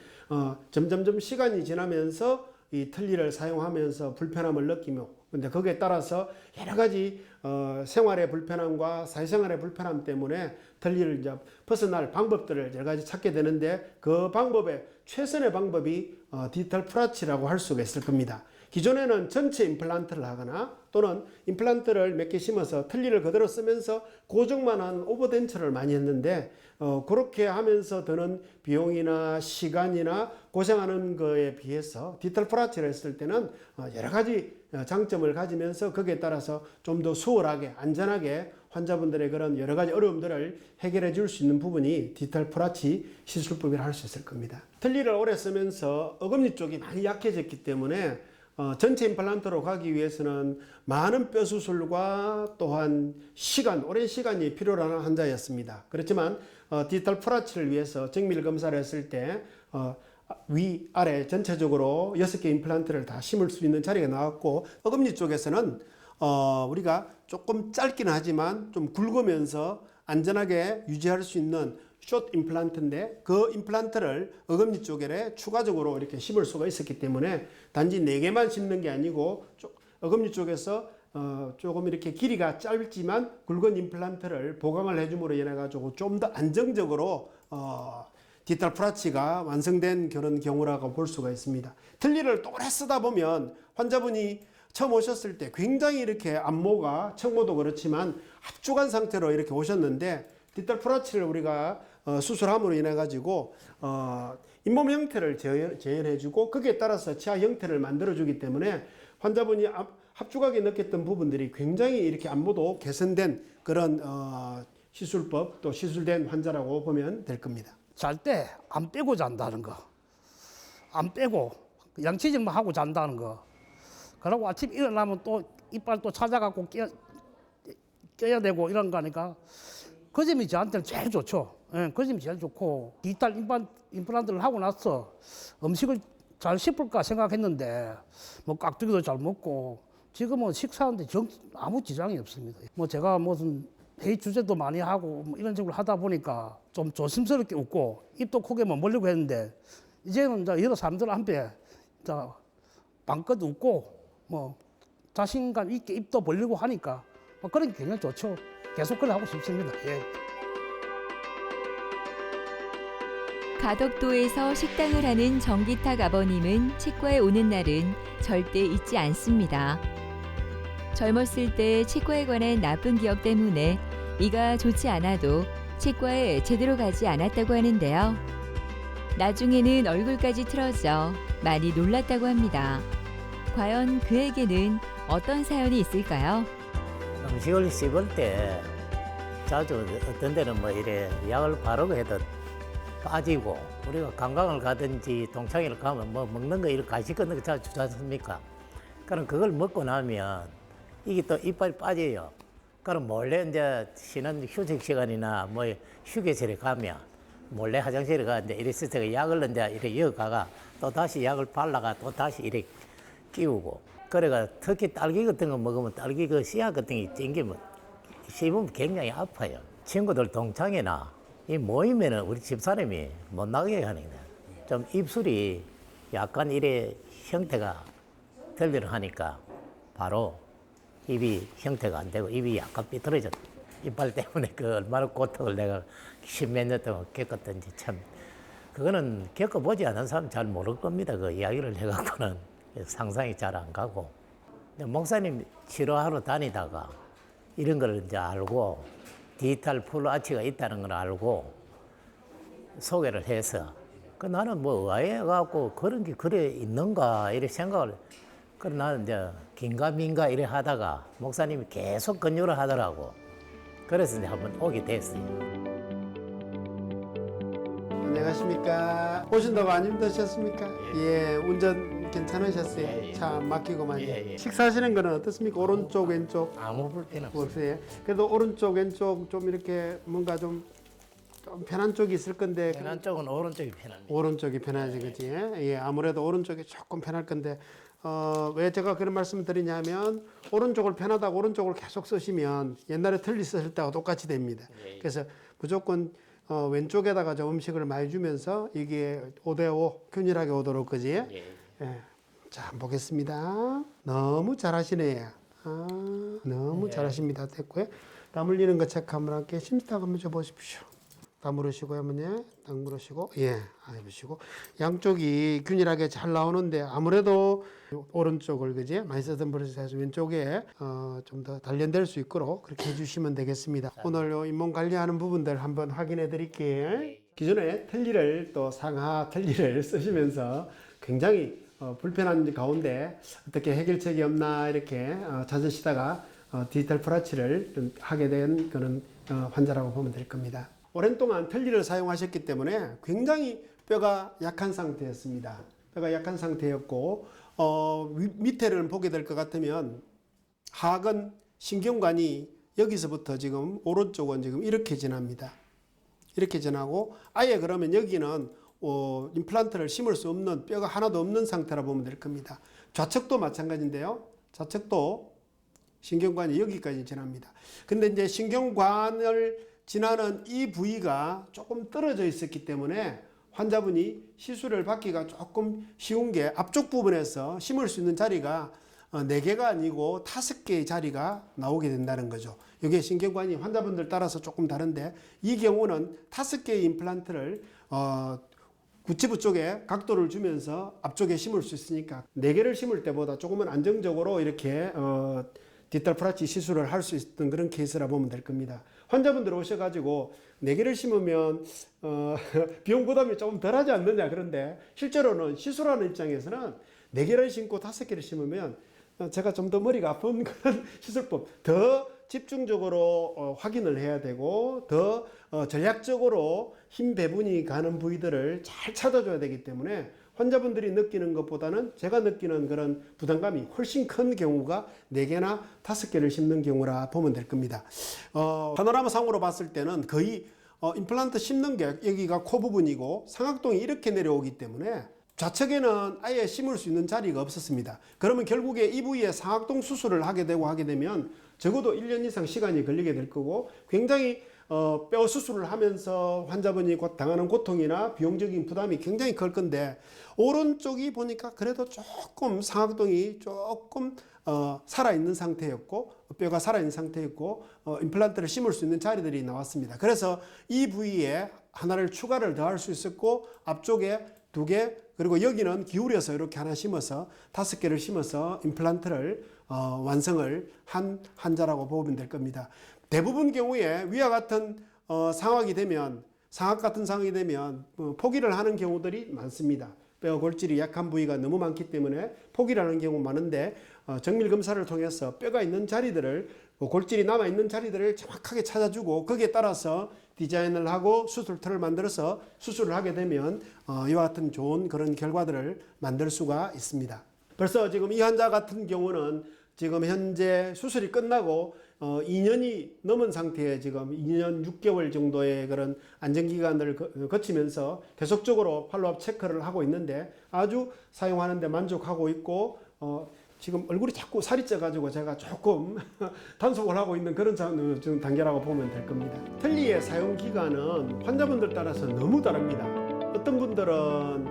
점점점 시간이 지나면서 이 틀니를 사용하면서 불편함을 느끼며 근데 거기에 따라서 여러 가지 생활의 불편함과 사회생활의 불편함 때문에 틀니를 이제 벗어날 방법들을 여러 가지 찾게 되는데 그 방법의 최선의 방법이 디지털 프라치라고 할 수가 있을 겁니다. 기존에는 전체 임플란트를 하거나 또는 임플란트를 몇 개 심어서 틀니를 그대로 쓰면서 고정만 한 오버덴처를 많이 했는데 그렇게 하면서 드는 비용이나 시간이나 고생하는 거에 비해서 디지털 프라치를 했을 때는 여러 가지 장점을 가지면서 거기에 따라서 좀 더 수월하게 안전하게 환자분들의 그런 여러 가지 어려움들을 해결해 줄 수 있는 부분이 디지털 프라치 시술법이라 할 수 있을 겁니다. 틀니를 오래 쓰면서 어금니 쪽이 많이 약해졌기 때문에 전체 임플란트로 가기 위해서는 많은 뼈 수술과 또한 오랜 시간이 필요한 환자였습니다. 그렇지만 디지털 프라치를 위해서 정밀 검사를 했을 때 위, 아래 전체적으로 6개 임플란트를 다 심을 수 있는 자리가 나왔고 어금니 쪽에서는 우리가 조금 짧기는 하지만 좀 굵으면서 안전하게 유지할 수 있는 숏 임플란트인데 그 임플란트를 어금니 쪽에 추가적으로 이렇게 심을 수가 있었기 때문에 단지 4개만 심는 게 아니고 어금니 쪽에서 조금 이렇게 길이가 짧지만 굵은 임플란트를 보강을 해줌으로 인해 가지고 좀 더 안정적으로 디지털 프라치가 완성된 그런 경우라고 볼 수가 있습니다. 틀니를 오래 쓰다 보면 환자분이 처음 오셨을 때 굉장히 이렇게 안모가 청모도 그렇지만 합죽한 상태로 이렇게 오셨는데 디지털 프라치를 우리가 수술함으로 인해 가지고 잇몸 형태를 재현해주고 거기에 따라서 치아 형태를 만들어주기 때문에 환자분이 합주각에 느꼈던 부분들이 굉장히 이렇게 안무도 개선된 그런 시술법 또 시술된 환자라고 보면 될 겁니다. 잘 때 안 빼고 잔다는 거. 안 빼고 양치질만 하고 잔다는 거. 그러고 아침 일어나면 또 이빨 또 찾아갖고 껴야 되고 이런 거니까 그 점이 저한테는 제일 좋죠. 예, 그 점이 제일 좋고 디지털 임플란트를 하고 나서 음식을 잘 씹을까 생각했는데 뭐 깍두기도 잘 먹고 지금은 식사하는데 아무 지장이 없습니다. 뭐 제가 무슨 회의 주제도 많이 하고 뭐 이런 식으로 하다 보니까 좀 조심스럽게 웃고 입도 크게 못 벌리고 했는데 이제는 이제 여러 사람들 앞에 방긋 웃고 뭐 자신감 있게 입도 벌리고 하니까 뭐 그런 게 굉장히 좋죠. 계속 그래 하고 싶습니다. 예. 가덕도에서 식당을 하는 정기탁 아버님은 치과에 오는 날은 절대 잊지 않습니다. 젊었을 때 치과에 관한 나쁜 기억 때문에 이가 좋지 않아도 치과에 제대로 가지 않았다고 하는데요. 나중에는 얼굴까지 틀어져 많이 놀랐다고 합니다. 과연 그에게는 어떤 사연이 있을까요? 음식을 씹을 때 자주 어떤 데는 뭐 이래 약을 바르고 해도 빠지고 우리가 관광을 가든지 동창회를 가면 뭐 먹는 거 이렇게 간식 같은 거 자주 주지 않습니까? 그럼 그걸 먹고 나면 이게 또 이빨이 빠져요. 그럼 몰래 이제 쉬는 휴식 시간이나 뭐 휴게실에 가면 몰래 화장실에 가는데 이랬을 때 약을 이제 이렇게 이어가가 또 다시 약을 발라가 또 다시 이렇게 끼우고 그래가 특히 딸기 같은 거 먹으면 딸기 그 씨앗 같은 게 찡기면 씹으면 굉장히 아파요. 친구들 동창회나 이 모이면은 우리 집사람이 못 나가게 하는 거예요. 좀 입술이 약간 이래 형태가 들리려 하니까 바로 입이 형태가 안 되고 입이 약간 삐뚤어졌다. 이빨 때문에 그 얼마나 고통을 내가 십몇 년 동안 겪었던지 참 그거는 겪어보지 않은 사람 잘 모를 겁니다. 그 이야기를 해갖고는 상상이 잘 안 가고 목사님 치료하러 다니다가 이런 걸 이제 알고 디지털 풀 아치가 있다는 걸 알고 소개를 해서 나는 뭐 의아해갖고 그런 게 그래 있는가 이렇게 생각을 그래 나는 이제 긴가민가 이래 하다가 목사님이 계속 권유를 하더라고. 그래서 이제 한번 오게 됐어요. 안녕하십니까. 오신다고 안 힘드셨습니까? 예, 운전 괜찮으셨어요? 예, 예. 차 막히고만. 예, 예. 식사하시는 거는 어떻습니까? 오른쪽, 왼쪽? 아무 불편 없어요. 없어요. 그래도 오른쪽, 왼쪽 좀 이렇게 뭔가 좀 편한 쪽이 있을 건데 편한 쪽은 오른쪽이 편합니다. 오른쪽이 편하지, 그지? 예, 아무래도 오른쪽이 조금 편할 건데 왜 제가 그런 말씀을 드리냐면 오른쪽을 편하다고 오른쪽을 계속 쓰시면 옛날에 틀리 쓰실 때하고 똑같이 됩니다. 그래서 무조건 왼쪽에다가 좀 음식을 많이 주면서 이게 5대5 균일하게 오도록, 그지? 예. 자, 한번 보겠습니다. 너무 잘하시네요. 너무 잘하십니다. 됐고요. 땀 흘리는 거 체크 한번 할게요. 심지딱 한번 줘보십시오. 다 물으시고요, 어머니. 딱 물으시고, 예, 해보시고. 양쪽이 균일하게 잘 나오는데 아무래도 오른쪽을, 그지? 많이 쓰던 버릇에서 왼쪽에 좀 더 단련될 수 있도록 그렇게 해주시면 되겠습니다. 오늘 요 잇몸 관리하는 부분들 한번 확인해 드릴게요. 기존에 텔리를 또 상하 텔리를 쓰시면서 굉장히 불편한 가운데 어떻게 해결책이 없나 이렇게 찾으시다가 디지털 풀아치를 좀 하게 된 그런 환자라고 보면 될 겁니다. 오랜 동안 텔리를 사용하셨기 때문에 굉장히 뼈가 약한 상태였습니다. 뼈가 약한 상태였고 밑에를 보게 될 것 같으면 하근 신경관이 여기서부터 지금 오른쪽은 지금 이렇게 지납니다. 이렇게 지나고 아예 그러면 여기는 임플란트를 심을 수 없는 뼈가 하나도 없는 상태라 보면 될 겁니다. 좌측도 마찬가지인데요. 좌측도 신경관이 여기까지 지납니다. 근데 이제 신경관을 지나는 이 부위가 조금 떨어져 있었기 때문에 환자분이 시술을 받기가 조금 쉬운 게 앞쪽 부분에서 심을 수 있는 자리가 4개가 아니고 5개의 자리가 나오게 된다는 거죠. 이게 신경관이 환자분들 따라서 조금 다른데 이 경우는 5개의 임플란트를 구치부 쪽에 각도를 주면서 앞쪽에 심을 수 있으니까 4개를 심을 때보다 조금은 안정적으로 이렇게 디지털 풀아치 시술을 할 수 있던 그런 케이스라 보면 될 겁니다. 환자분들 오셔가지고 4개를 심으면 비용 부담이 조금 덜하지 않느냐. 그런데 실제로는 시술하는 입장에서는 4개를 심고 5개를 심으면 제가 좀 더 머리가 아픈 그런 시술법, 더 집중적으로 확인을 해야 되고 더 전략적으로 힘 배분이 가는 부위들을 잘 찾아줘야 되기 때문에 환자분들이 느끼는 것보다는 제가 느끼는 그런 부담감이 훨씬 큰 경우가 4개나 5개를 심는 경우라 보면 될 겁니다. 파노라마 상으로 봤을 때는 거의 임플란트 심는 게 여기가 코 부분이고 상악동이 이렇게 내려오기 때문에 좌측에는 아예 심을 수 있는 자리가 없었습니다. 그러면 결국에 이 부위에 상악동 수술을 하게 되면 적어도 1년 이상 시간이 걸리게 될 거고 굉장히 뼈 수술을 하면서 환자분이 당하는 고통이나 비용적인 부담이 굉장히 클 건데 오른쪽이 보니까 그래도 조금 상악동이 조금 살아있는 상태였고 뼈가 살아있는 상태였고 임플란트를 심을 수 있는 자리들이 나왔습니다. 그래서 이 부위에 하나를 추가를 더할 수 있었고 앞쪽에 2개 그리고 여기는 기울여서 이렇게 하나 심어서 5개를 심어서 임플란트를 완성을 한 환자라고 보면 될 겁니다. 대부분 경우에 위와 같은 상황이 되면 상악 같은 상황이 되면 포기를 하는 경우들이 많습니다. 뼈 골질이 약한 부위가 너무 많기 때문에 포기를 하는 경우 많은데 정밀 검사를 통해서 뼈가 있는 자리들을 골질이 남아 있는 자리들을 정확하게 찾아주고 거기에 따라서 디자인을 하고 수술틀을 만들어서 수술을 하게 되면 이와 같은 좋은 그런 결과들을 만들 수가 있습니다. 벌써 지금 이 환자 같은 경우는 지금 현재 수술이 끝나고 2년이 넘은 상태에 지금 2년 6개월 정도의 그런 안정기간을 거치면서 계속적으로 팔로업 체크를 하고 있는데 아주 사용하는데 만족하고 있고 지금 얼굴이 자꾸 살이 쪄가지고 제가 조금 단속을 하고 있는 그런 지금 단계라고 보면 될 겁니다. 틀니의 사용 기간은 환자분들 따라서 너무 다릅니다. 어떤 분들은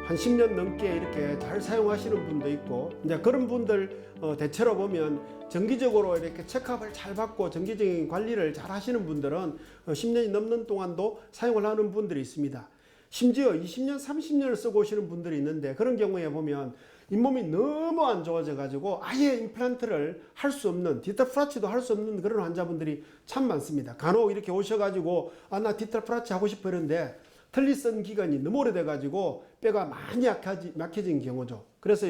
한 10년 넘게 이렇게 잘 사용하시는 분도 있고 이제 그런 분들 대체로 보면 정기적으로 이렇게 체크업을 잘 받고 정기적인 관리를 잘 하시는 분들은 10년이 넘는 동안도 사용을 하는 분들이 있습니다. 심지어 20년, 30년을 쓰고 오시는 분들이 있는데 그런 경우에 보면 잇몸이 너무 안 좋아져 가지고 아예 임플란트를 할 수 없는 디지털 프라치도 할 수 없는 그런 환자분들이 참 많습니다. 간혹 이렇게 오셔가지고 나 디지털 프라치 하고 싶어 이러는데 틀니 쓴 기간이 너무 오래돼 가지고 뼈가 많이 약해진 경우죠. 그래서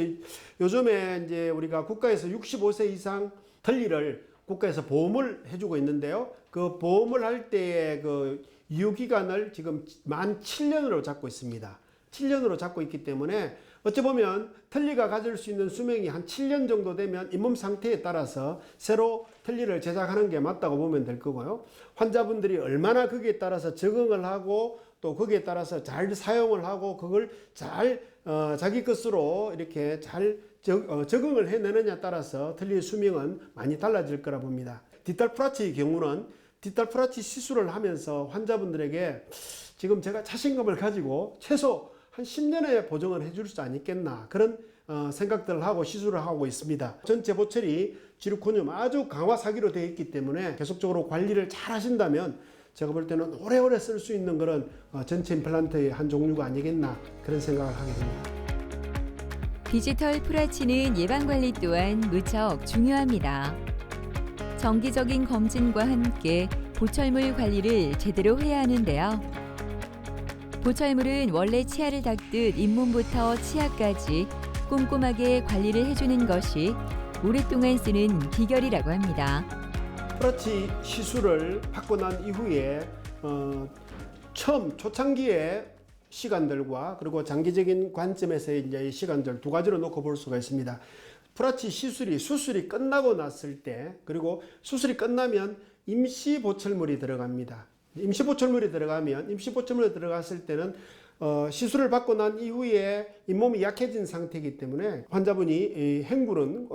요즘에 이제 우리가 국가에서 65세 이상 틀니를 국가에서 보험을 해주고 있는데요. 그 보험을 할 때의 그 유효 기간을 지금 만 7년으로 잡고 있습니다. 7년으로 잡고 있기 때문에 어찌 보면 틀니가 가질 수 있는 수명이 한 7년 정도 되면 잇몸 상태에 따라서 새로 틀니를 제작하는 게 맞다고 보면 될 거고요. 환자분들이 얼마나 거기에 따라서 적응을 하고 또 거기에 따라서 잘 사용을 하고 그걸 잘 자기 것으로 이렇게 잘 적응을 해내느냐에 따라서 틀니의 수명은 많이 달라질 거라 봅니다. 디지털 프라치의 경우는 디지털 프라치 시술을 하면서 환자분들에게 지금 제가 자신감을 가지고 최소 한 10년의 보정을 해줄 수 아니겠나 그런 생각들을 하고 시술을 하고 있습니다. 전체 보철이 지르코늄 아주 강화사기로 되어 있기 때문에 계속적으로 관리를 잘 하신다면 제가 볼 때는 오래오래 쓸 수 있는 그런 전체 임플란트의 한 종류가 아니겠나 그런 생각을 하게 됩니다. 디지털 프라치는 예방관리 또한 무척 중요합니다. 정기적인 검진과 함께 보철물 관리를 제대로 해야 하는데요. 보철물은 원래 치아를 닦듯 잇몸부터 치아까지 꼼꼼하게 관리를 해주는 것이 오랫동안 쓰는 비결이라고 합니다. 프라치 시술을 받고 난 이후에 처음 초창기의 시간들과 그리고 장기적인 관점에서의 이제 시간들 두 가지로 놓고 볼 수가 있습니다. 프라치 수술이 끝나고 났을 때 그리고 수술이 끝나면 임시 보철물이 들어갑니다. 임시 보철물이 들어갔을 때는 시술을 받고 난 이후에 잇몸이 약해진 상태이기 때문에 환자분이 헹구는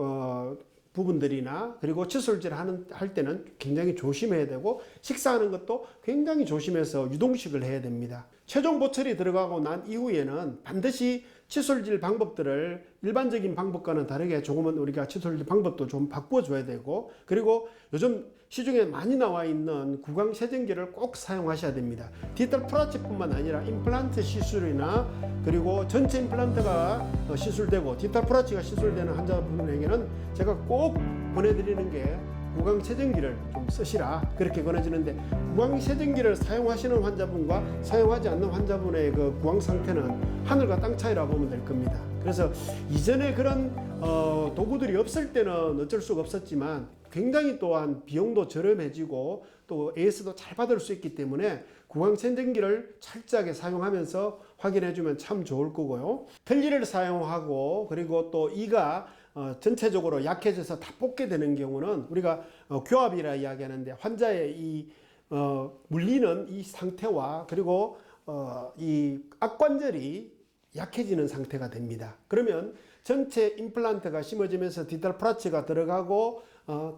부분들이나 그리고 칫솔질 할 때는 굉장히 조심해야 되고 식사하는 것도 굉장히 조심해서 유동식을 해야 됩니다. 최종 보철이 들어가고 난 이후에는 반드시 칫솔질 방법들을 일반적인 방법과는 다르게 조금은 우리가 칫솔질 방법도 좀 바꿔줘야 되고 그리고 요즘 시중에 많이 나와 있는 구강 세정기를 꼭 사용하셔야 됩니다. 디지털 프라치뿐만 아니라 임플란트 시술이나 그리고 전체 임플란트가 시술되고 디지털 프라치가 시술되는 환자분에게는 제가 꼭 보내드리는 게 구강세정기를 좀 쓰시라 그렇게 권해지는데, 구강세정기를 사용하시는 환자분과 사용하지 않는 환자분의 그 구강 상태는 하늘과 땅 차이라 보면 될 겁니다. 그래서 이전에 그런 도구들이 없을 때는 어쩔 수가 없었지만 굉장히 또한 비용도 저렴해지고 또 AS도 잘 받을 수 있기 때문에 구강세정기를 철저하게 사용하면서 확인해주면 참 좋을 거고요. 틀니를 사용하고 그리고 또 이가 전체적으로 약해져서 다 뽑게 되는 경우는 우리가 교합이라 이야기하는데, 환자의 이 물리는 이 상태와 그리고 이 악관절이 약해지는 상태가 됩니다. 그러면 전체 임플란트가 심어지면서 디지털 프라치가 들어가고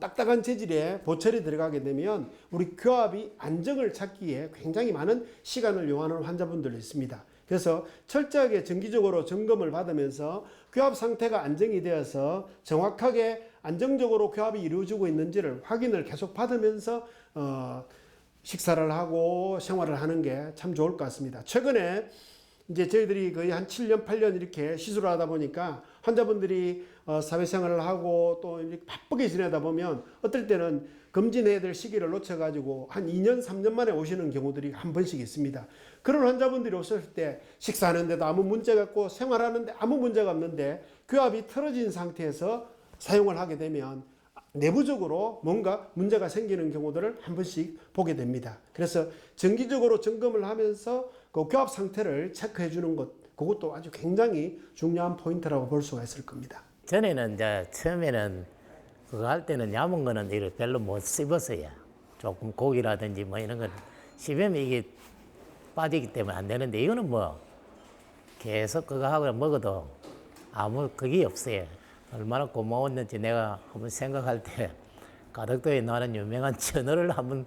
딱딱한 재질의 보철이 들어가게 되면 우리 교합이 안정을 찾기에 굉장히 많은 시간을 요하는 환자분들이 있습니다. 그래서 철저하게 정기적으로 점검을 받으면서 교합 상태가 안정이 되어서 정확하게 안정적으로 교합이 이루어지고 있는지를 확인을 계속 받으면서 식사를 하고 생활을 하는 게 참 좋을 것 같습니다. 최근에 이제 저희들이 거의 한 7년, 8년 이렇게 시술을 하다 보니까 환자분들이 사회생활을 하고 또 이렇게 바쁘게 지내다 보면 어떨 때는 검진해야 될 시기를 놓쳐가지고 한 2년, 3년 만에 오시는 경우들이 한 번씩 있습니다. 그런 환자분들이 오실 때 식사하는데도 아무 문제가 없고 생활하는데 아무 문제가 없는데 교합이 틀어진 상태에서 사용을 하게 되면 내부적으로 뭔가 문제가 생기는 경우들을 한 번씩 보게 됩니다. 그래서 정기적으로 점검을 하면서 그 교합 상태를 체크해 주는 것, 그것도 아주 굉장히 중요한 포인트라고 볼 수가 있을 겁니다. 전에는 이제 처음에는 그거 할 때는 얇은 거는 이를 별로 못 씹었어요. 조금 고기라든지 뭐 이런 건 씹으면 이게 빠지기 때문에 안 되는데, 이거는 뭐 계속 그거 하고 먹어도 아무 그게 없어요. 얼마나 고마웠는지 내가 한번 생각할 때 가덕도에 나는 유명한 전어를 한번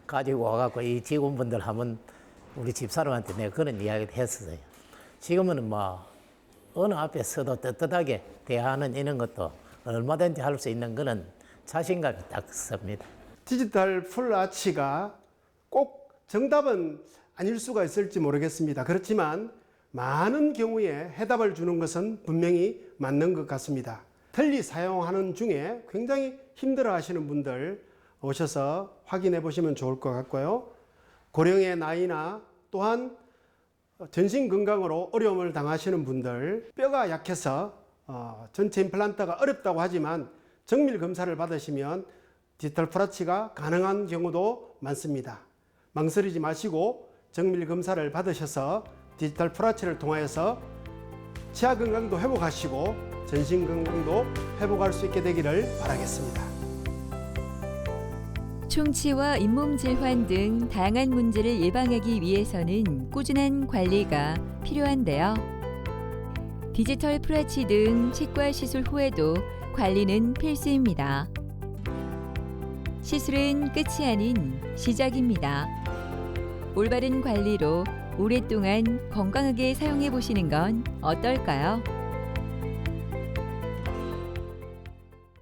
가지고 와갖고 이 직원분들 한번 우리 집사람한테 내가 그런 이야기를 했었어요. 지금은 뭐 어느 앞에 서도 떳떳하게 대하는 이런 것도 얼마든지 할 수 있는 그런 자신감이 딱 섭니다. 디지털 풀아치가 꼭 정답은 아닐 수가 있을지 모르겠습니다. 그렇지만 많은 경우에 해답을 주는 것은 분명히 맞는 것 같습니다. 틀니 사용하는 중에 굉장히 힘들어 하시는 분들 오셔서 확인해 보시면 좋을 것 같고요. 고령의 나이나 또한 전신 건강으로 어려움을 당하시는 분들, 뼈가 약해서 전체 임플란트가 어렵다고 하지만 정밀 검사를 받으시면 디지털 풀아치가 가능한 경우도 많습니다. 망설이지 마시고 정밀 검사를 받으셔서 디지털 풀아치를 통하여서 치아 건강도 회복하시고 전신 건강도 회복할 수 있게 되기를 바라겠습니다. 충치와 잇몸 질환 등 다양한 문제를 예방하기 위해서는 꾸준한 관리가 필요한데요. 디지털 풀아치 등 치과 시술 후에도 관리는 필수입니다. 시술은 끝이 아닌 시작입니다. 올바른 관리로 오랫동안 건강하게 사용해 보시는 건 어떨까요?